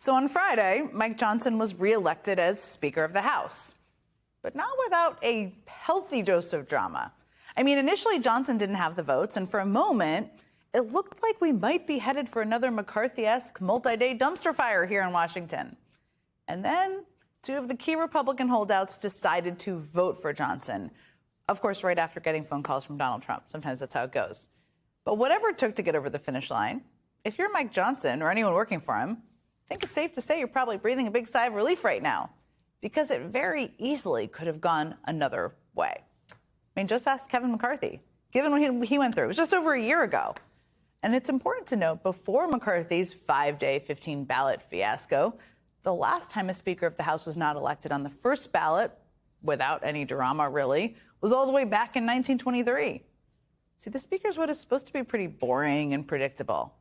So on Friday, Mike Johnson was reelected as Speaker of the House, but not without a healthy dose of drama. I mean, initially Johnson didn't have the votes, and for a moment, it looked like we might be headed for another McCarthy-esque multi-day dumpster fire here in Washington. And then two of the key Republican holdouts decided to vote for Johnson. Of course, right after getting phone calls from Donald Trump. Sometimes that's how it goes. But whatever it took to get over the finish line, if you're Mike Johnson or anyone working for him, I think it's safe to say you're probably breathing a big sigh of relief right now, because it very easily could have gone another way. I mean, just ask Kevin McCarthy. Given what he went through, it was just over a year ago. And it's important to note, before McCarthy's 5-day, 15-ballot fiasco, the last time a Speaker of the House was not elected on the first ballot, without any drama really, was all the way back in 1923. See, the Speaker's vote is supposed to be pretty boring and predictable.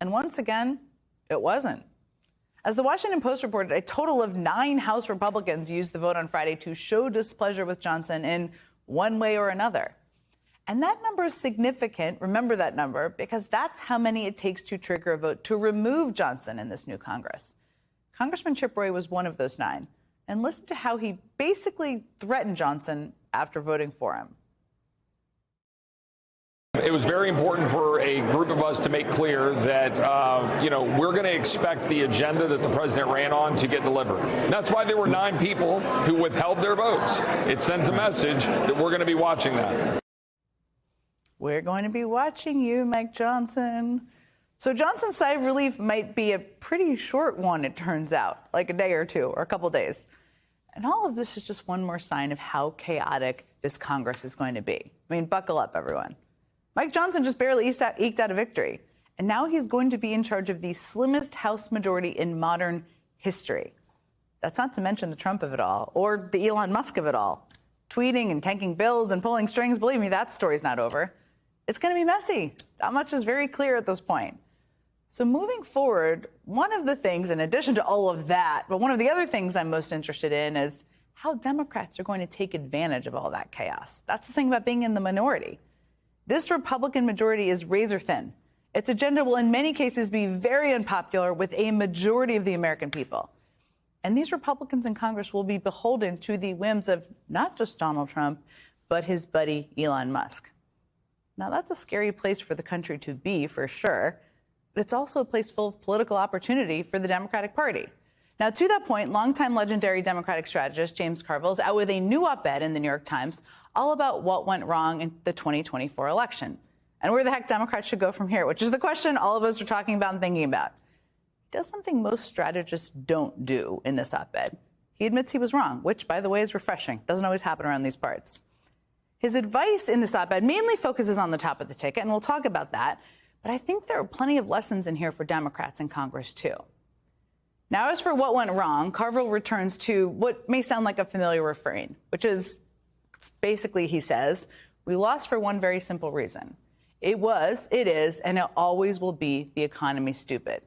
And once again, it wasn't. As the Washington Post reported, a total of 9 House Republicans used the vote on Friday to show displeasure with Johnson in one way or another. And that number is significant, remember that number, because that's how many it takes to trigger a vote to remove Johnson in this new Congress. Congressman Chip Roy was one of those 9. And listen to how he basically threatened Johnson after voting for him. It was very important for a group of us to make clear that, we're going to expect the agenda that the president ran on to get delivered. And that's why there were 9 people who withheld their votes. It sends a message that we're going to be watching that. We're going to be watching you, Mike Johnson. So Johnson's sigh of relief might be a pretty short one, it turns out, like a day or two or a couple days. And all of this is just one more sign of how chaotic this Congress is going to be. I mean, buckle up, everyone. Mike Johnson just barely eked out a victory, and now he's going to be in charge of the slimmest House majority in modern history. That's not to mention the Trump of it all, or the Elon Musk of it all. Tweeting and tanking bills and pulling strings, believe me, that story's not over. It's going to be messy. That much is very clear at this point. So moving forward, one of the things, in addition to all of that, but one of the other things I'm most interested in is how Democrats are going to take advantage of all that chaos. That's the thing about being in the minority. This Republican majority is razor thin. Its agenda will in many cases be very unpopular with a majority of the American people. And these Republicans in Congress will be beholden to the whims of not just Donald Trump, but his buddy Elon Musk. Now, that's a scary place for the country to be, for sure, but it's also a place full of political opportunity for the Democratic Party. Now, to that point, longtime legendary Democratic strategist James Carville is out with a new op-ed in the New York Times all about what went wrong in the 2024 election and where the heck Democrats should go from here, which is the question all of us are talking about and thinking about. He does something most strategists don't do in this op-ed. He admits he was wrong, which, by the way, is refreshing. Doesn't always happen around these parts. His advice in this op-ed mainly focuses on the top of the ticket, and we'll talk about that. But I think there are plenty of lessons in here for Democrats in Congress, too. Now, as for what went wrong, Carville returns to what may sound like a familiar refrain, which is basically, he says, we lost for one very simple reason. It is, and it always will be the economy stupid.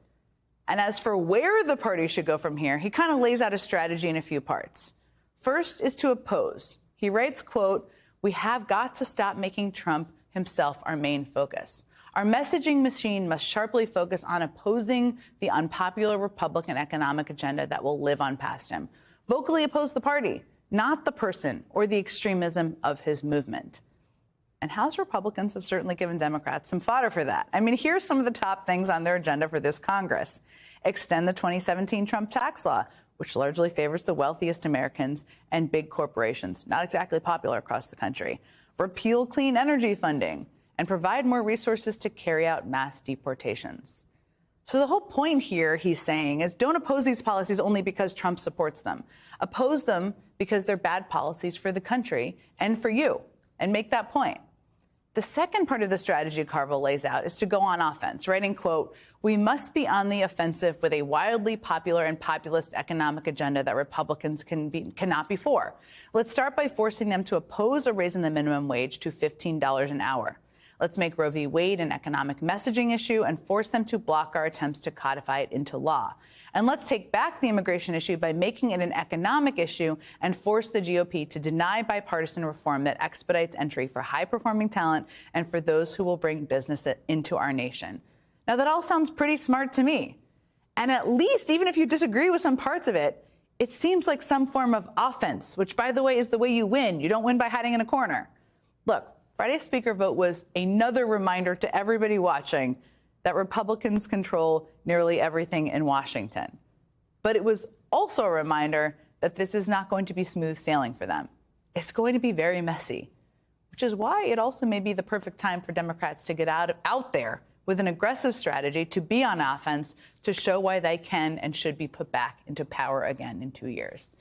And as for where the party should go from here, he kind of lays out a strategy in a few parts. First is to oppose. He writes, quote, we have got to stop making Trump himself our main focus. Our messaging machine must sharply focus on opposing the unpopular Republican economic agenda that will live on past him. Vocally oppose the party, not the person or the extremism of his movement. And House Republicans have certainly given Democrats some fodder for that. I mean, here's some of the top things on their agenda for this Congress. Extend the 2017 Trump tax law, which largely favors the wealthiest Americans and big corporations, not exactly popular across the country. Repeal clean energy funding and provide more resources to carry out mass deportations. So the whole point here, he's saying, is don't oppose these policies only because Trump supports them. Oppose them because they're bad policies for the country and for you, and make that point. The second part of the strategy Carville lays out is to go on offense, writing, quote, we must be on the offensive with a wildly popular and populist economic agenda that Republicans cannot be for. Let's start by forcing them to oppose a raise in the minimum wage to $15 an hour. Let's make Roe v. Wade an economic messaging issue and force them to block our attempts to codify it into law. And let's take back the immigration issue by making it an economic issue and force the GOP to deny bipartisan reform that expedites entry for high-performing talent and for those who will bring business into our nation. Now, that all sounds pretty smart to me. And at least, even if you disagree with some parts of it, it seems like some form of offense, which, by the way, is the way you win. You don't win by hiding in a corner. Look, Friday's speaker vote was another reminder to everybody watching that Republicans control nearly everything in Washington. But it was also a reminder that this is not going to be smooth sailing for them. It's going to be very messy, which is why it also may be the perfect time for Democrats to get out there with an aggressive strategy to be on offense, to show why they can and should be put back into power again in 2 years.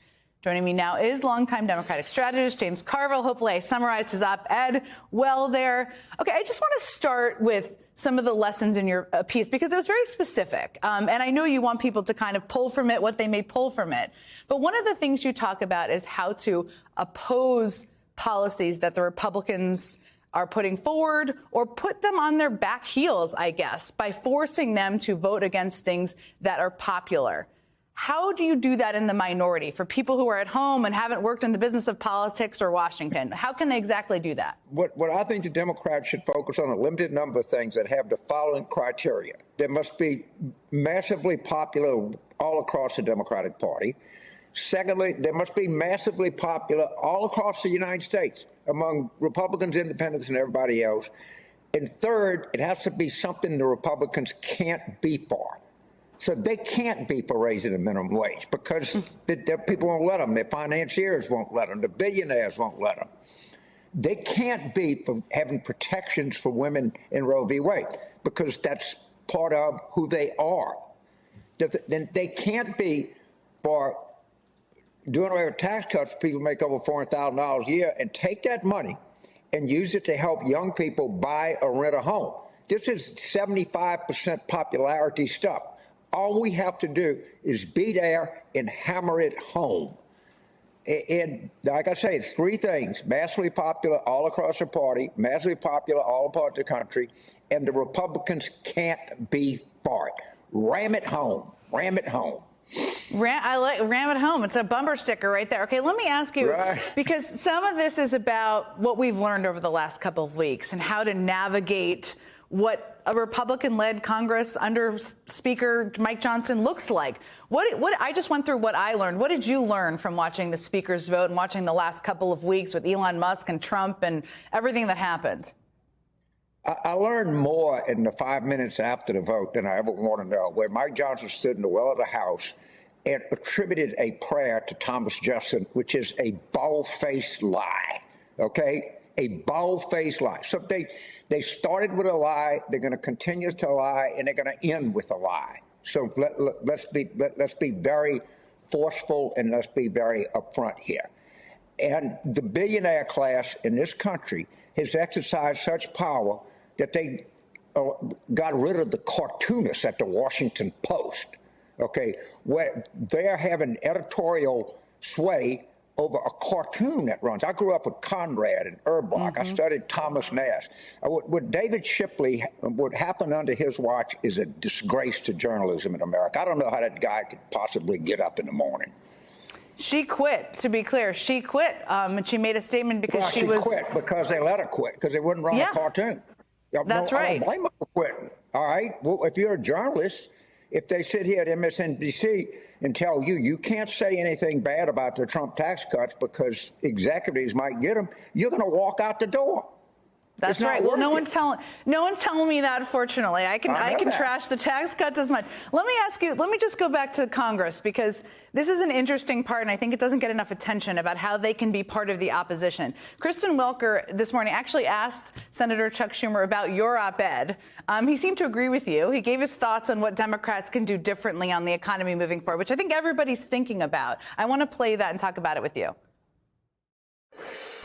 Joining me now is longtime Democratic strategist James Carville. Hopefully I summarized his op-ed well there. Okay, I just want to start with some of the lessons in your piece, because it was very specific. And I know you want people to kind of pull from it what they may pull from it. But one of the things you talk about is how to oppose policies that the Republicans are putting forward, or put them on their back heels, I guess, by forcing them to vote against things that are popular. How do you do that in the minority for people who are at home and haven't worked in the business of politics or Washington? How can they exactly do that? What I think the Democrats should focus on a limited number of things that have the following criteria. They must be massively popular all across the Democratic Party. Secondly, they must be massively popular all across the United States among Republicans, independents, and everybody else. And third, it has to be something the Republicans can't be for. So they can't be for raising the minimum wage because the people won't let them. The financiers won't let them. The billionaires won't let them. They can't be for having protections for women in Roe v. Wade because that's part of who they are. Then they can't be for doing away with tax cuts for people who make over $400,000 a year and take that money and use it to help young people buy or rent a home. This is 75% popularity stuff. All we have to do is be there and hammer it home. And like I say, it's three things: massively popular all across the party, massively popular all across the country, and the Republicans can't be for it. Ram it home. Ram it home. I like ram it home. It's a bumper sticker right there. Okay, let me ask you, because some of this is about what we've learned over the last couple of weeks and how to navigate what a Republican-led Congress under Speaker Mike Johnson looks like. What I just went through what I learned. What did you learn from watching the speaker's vote and watching the last couple of weeks with Elon Musk and Trump and everything that happened? I learned more in the 5 minutes after the vote than I ever want to know, where Mike Johnson stood in the well of the House and attributed a prayer to Thomas Jefferson, which is a bald-faced lie, okay? A bald-faced lie. So they started with a lie, they're going to continue to lie, and they're going to end with a lie. So let's be very forceful and let's be very upfront here. And the billionaire class in this country has exercised such power that they got rid of the cartoonists at the Washington Post, okay, where they're having editorial sway over a cartoon that runs. I grew up with Conrad and Erbach. I studied Thomas Nast. What David Shipley, what happened under his watch is a disgrace to journalism in America. I don't know how that guy could possibly get up in the morning. She quit, to be clear. She quit, and she made a statement because she quit because they let her quit, because they wouldn't run a cartoon. That's right. I don't blame her for quitting. All right? Well, if you're a journalist, if they sit here at MSNBC and tell you you can't say anything bad about the Trump tax cuts because executives might get them, you're going to walk out the door. That's right. Well, no one's telling me that, fortunately. I can trash the tax cuts as much. Let me ask you, let me just go back to Congress, because this is an interesting part, and I think it doesn't get enough attention about how they can be part of the opposition. Kristen Welker this morning actually asked Senator Chuck Schumer about your op-ed. He seemed to agree with you. He gave his thoughts on what Democrats can do differently on the economy moving forward, which I think everybody's thinking about. I want to play that and talk about it with you.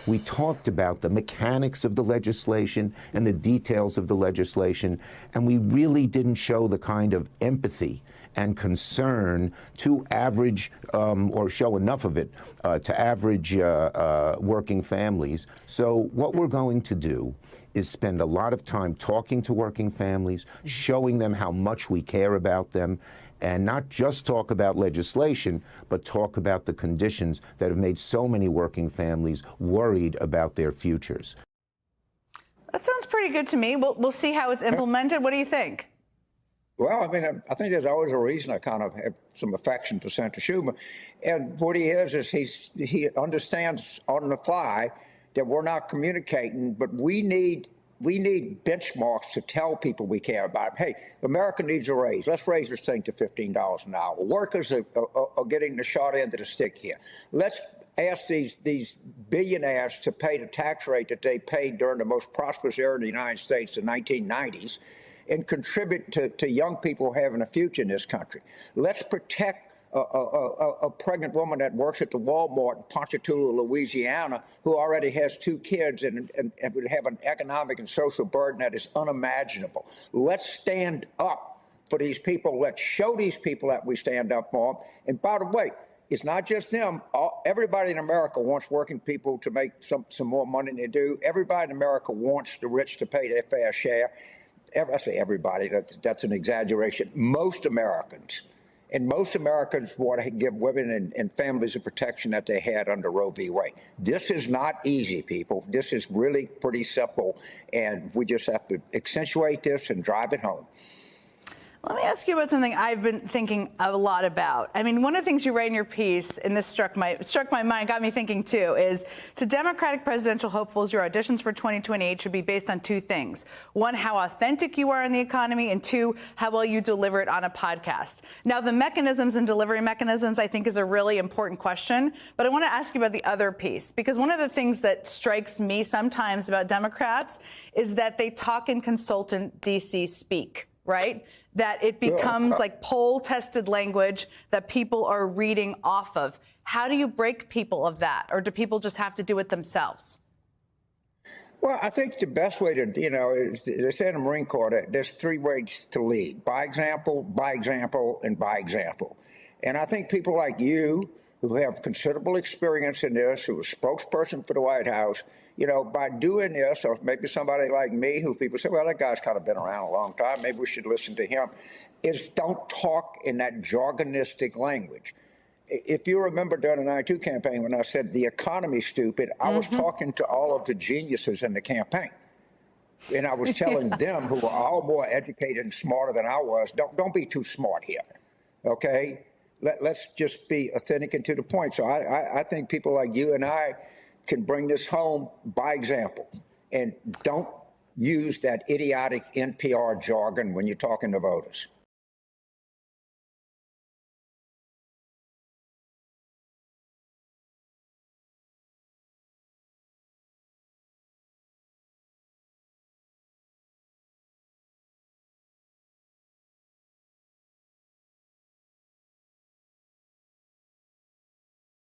We talked about the mechanics of the legislation and the details of the legislation, and we really didn't show the kind of empathy and concern to average, or show enough of it to average working families. So what we're going to do is spend a lot of time talking to working families, showing them how much we care about them, and not just talk about legislation, but talk about the conditions that have made so many working families worried about their futures. That sounds pretty good to me. We'll see how it's implemented. What do you think? Well, I mean, I think there's always a reason I kind of have some affection for Senator Schumer. And what he is he understands on the fly that we're not communicating, but we need benchmarks to tell people we care about. Hey, America needs a raise. Let's raise this thing to $15 an hour. Workers are getting the short end of the stick here. Let's ask these billionaires to pay the tax rate that they paid during the most prosperous era in the United States, the 1990s, and contribute to young people having a future in this country. Let's protect a pregnant woman that works at the Walmart in Ponchatoula, Louisiana, who already has 2 kids and would have an economic and social burden that is unimaginable. Let's stand up for these people. Let's show these people that we stand up for them. And by the way, it's not just them. Everybody in America wants working people to make some more money than they do. Everybody in America wants the rich to pay their fair share. I say everybody, that's an exaggeration. Most Americans want to give women and families the protection that they had under Roe v. Wade. This is not easy, people. This is really pretty simple, and we just have to accentuate this and drive it home. Let me ask you about something I've been thinking a lot about. I mean, one of the things you write in your piece, and this struck my mind, got me thinking too, is to Democratic presidential hopefuls, your auditions for 2028 should be based on 2 things. 1, how authentic you are in the economy, and 2, how well you deliver it on a podcast. Now, the mechanisms and delivery mechanisms, I think, is a really important question. But I want to ask you about the other piece, because one of the things that strikes me sometimes about Democrats is that they talk in consultant DC speak, right? That it becomes like poll-tested language that people are reading off of. How do you break people of that? Or do people just have to do it themselves? Well, I think the best way to, is they say in the Marine Corps that there's 3 ways to lead: by example, and by example. And I think people like you, who have considerable experience in this, who was spokesperson for the White House, by doing this, or maybe somebody like me, who people say, well, that guy's kind of been around a long time, maybe we should listen to him, is don't talk in that jargonistic language. If you remember during the 92 campaign when I said the economy's stupid, I was talking to all of the geniuses in the campaign. And I was telling them, who were all more educated and smarter than I was, don't be too smart here, okay? Let's just be authentic and to the point. So I think people like you and I can bring this home by example, and don't use that idiotic NPR jargon when you're talking to voters.